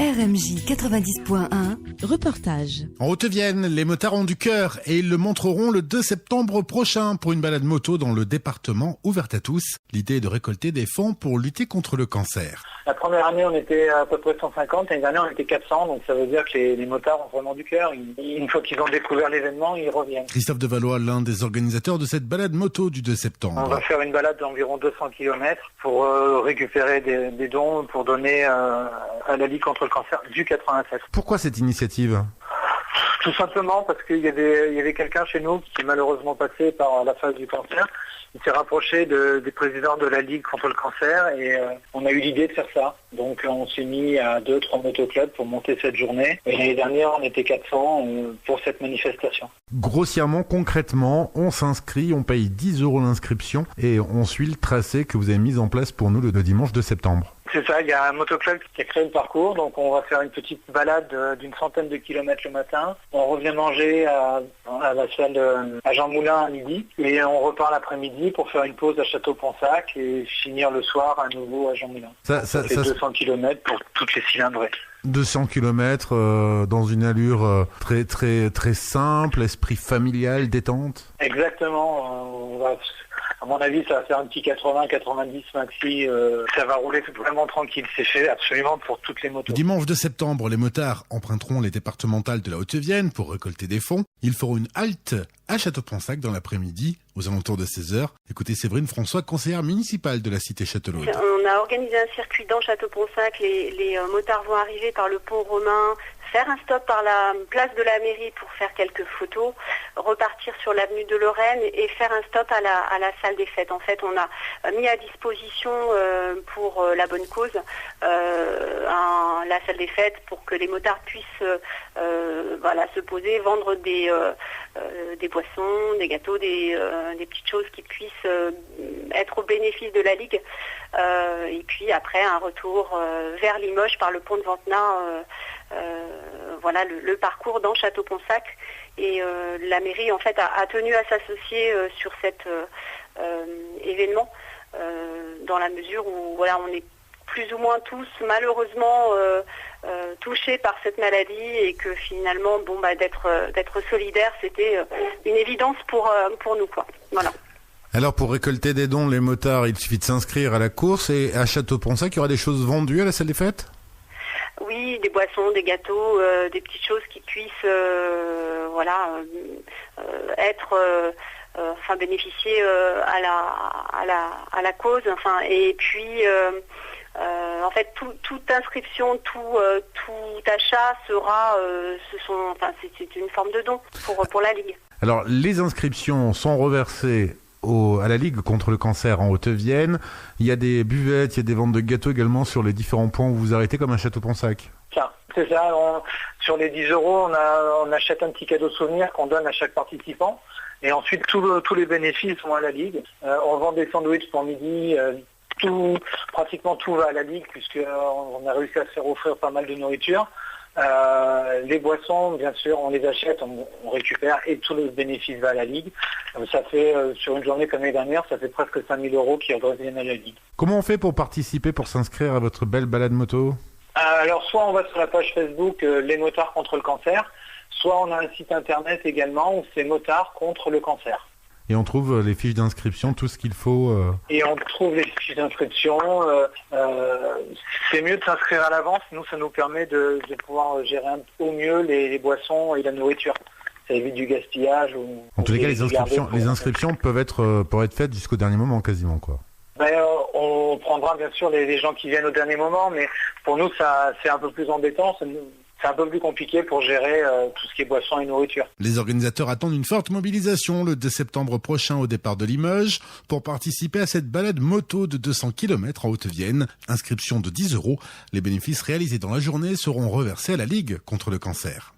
RMJ 90.1. Reportage. En Haute-Vienne, les motards ont du cœur et ils le montreront le 2 septembre prochain pour une balade moto dans le département ouverte à tous. L'idée est de récolter des fonds pour lutter contre le cancer. La première année, on était à peu près 150, l'année dernière, on était 400, donc ça veut dire que les motards ont vraiment du cœur. Une fois qu'ils ont découvert l'événement, ils reviennent. Christophe Devalois, l'un des organisateurs de cette balade moto du 2 septembre. On va faire une balade d'environ 200 km pour récupérer des dons pour donner à la Ligue contre le cancer du 87. Pourquoi cette initiative ? Tout simplement parce qu'il y avait quelqu'un chez nous qui est malheureusement passé par la phase du cancer. Il s'est rapproché des présidents de la Ligue contre le cancer et on a eu l'idée de faire ça. Donc on s'est mis à 2-3 motoclubs pour monter cette journée. Et l'année dernière, on était 400 pour cette manifestation. Grossièrement, concrètement, on s'inscrit, on paye 10 € l'inscription et on suit le tracé que vous avez mis en place pour nous le dimanche 2 septembre. C'est ça, il y a un motoclub qui a créé le parcours, donc on va faire une petite balade d'une centaine de kilomètres le matin. On revient manger à la salle à Jean Moulin à midi et on repart l'après-midi pour faire une pause à Château-Ponsac et finir le soir à nouveau à Jean Moulin. Ça fait 200 kilomètres pour toutes les cylindrées. 200 km dans une allure très très très simple, esprit familial, détente. Exactement. À mon avis, ça va faire un petit 80-90 maxi. Ça va rouler vraiment tranquille. C'est fait absolument pour toutes les motos. Le dimanche 2 septembre, les motards emprunteront les départementales de la Haute-Vienne pour récolter des fonds. Ils feront une halte à Château-Ponsac dans l'après-midi, aux alentours de 16h. Écoutez Séverine François, conseillère municipale de la cité Châtellerault. On a organisé un circuit dans Château-Ponsac. Les motards vont arriver par le pont Romain, faire un stop par la place de la mairie pour faire quelques photos, repartir sur l'avenue de Lorraine et faire un stop à la salle des fêtes. En fait, on a mis à disposition pour la bonne cause la salle des fêtes pour que les motards puissent se poser, vendre des boissons, des gâteaux, des petites choses qui puissent être au bénéfice de la Ligue. Et puis après, un retour vers Limoges par le pont de Ventenat. Voilà le parcours dans Château-Ponsac et la mairie en fait a tenu à s'associer sur cet événement dans la mesure où voilà on est plus ou moins tous malheureusement touchés par cette maladie et que finalement d'être solidaire c'était une évidence pour nous quoi. Voilà. Alors pour récolter des dons les motards il suffit de s'inscrire à la course et à Château-Ponsac il y aura des choses vendues à la salle des fêtes ? Oui, des boissons, des gâteaux, des petites choses qui puissent bénéficier à la cause. Et puis en fait toute inscription, tout achat sera c'est une forme de don pour la Ligue. Alors les inscriptions sont reversées à la Ligue contre le cancer en Haute-Vienne. Il y a des buvettes, il y a des ventes de gâteaux également sur les différents points où vous arrêtez comme à Château-Ponsac. C'est ça. Sur les 10 €, on achète un petit cadeau souvenir qu'on donne à chaque participant. Et ensuite, tous les bénéfices vont à la Ligue. On vend des sandwichs pour midi. Pratiquement tout va à la Ligue puisqu'on a réussi à se faire offrir pas mal de nourriture. Les boissons, bien sûr, on les achète, on récupère et tout le bénéfice va à la Ligue. Ça fait, sur une journée comme l'année dernière, ça fait presque 5 000 € qui reviennent à la Ligue. Comment on fait pour participer, pour s'inscrire à votre belle balade moto ? Alors, soit on va sur la page Facebook Les motards contre le cancer, soit on a un site internet également où c'est motards contre le cancer. Et on trouve les fiches d'inscription, tout ce qu'il faut. Et on trouve les fiches d'inscription. C'est mieux de s'inscrire à l'avance. Nous, ça nous permet de pouvoir gérer au mieux les boissons et la nourriture. Ça évite du gaspillage. En tous les cas, les inscriptions peuvent être faites jusqu'au dernier moment, quasiment, quoi. On prendra bien sûr les gens qui viennent au dernier moment, mais pour nous, c'est un peu plus embêtant. C'est un peu plus compliqué pour gérer tout ce qui est boissons et nourriture. Les organisateurs attendent une forte mobilisation le 2 septembre prochain au départ de Limoges pour participer à cette balade moto de 200 km en Haute-Vienne. Inscription de 10 €. Les bénéfices réalisés dans la journée seront reversés à la Ligue contre le cancer.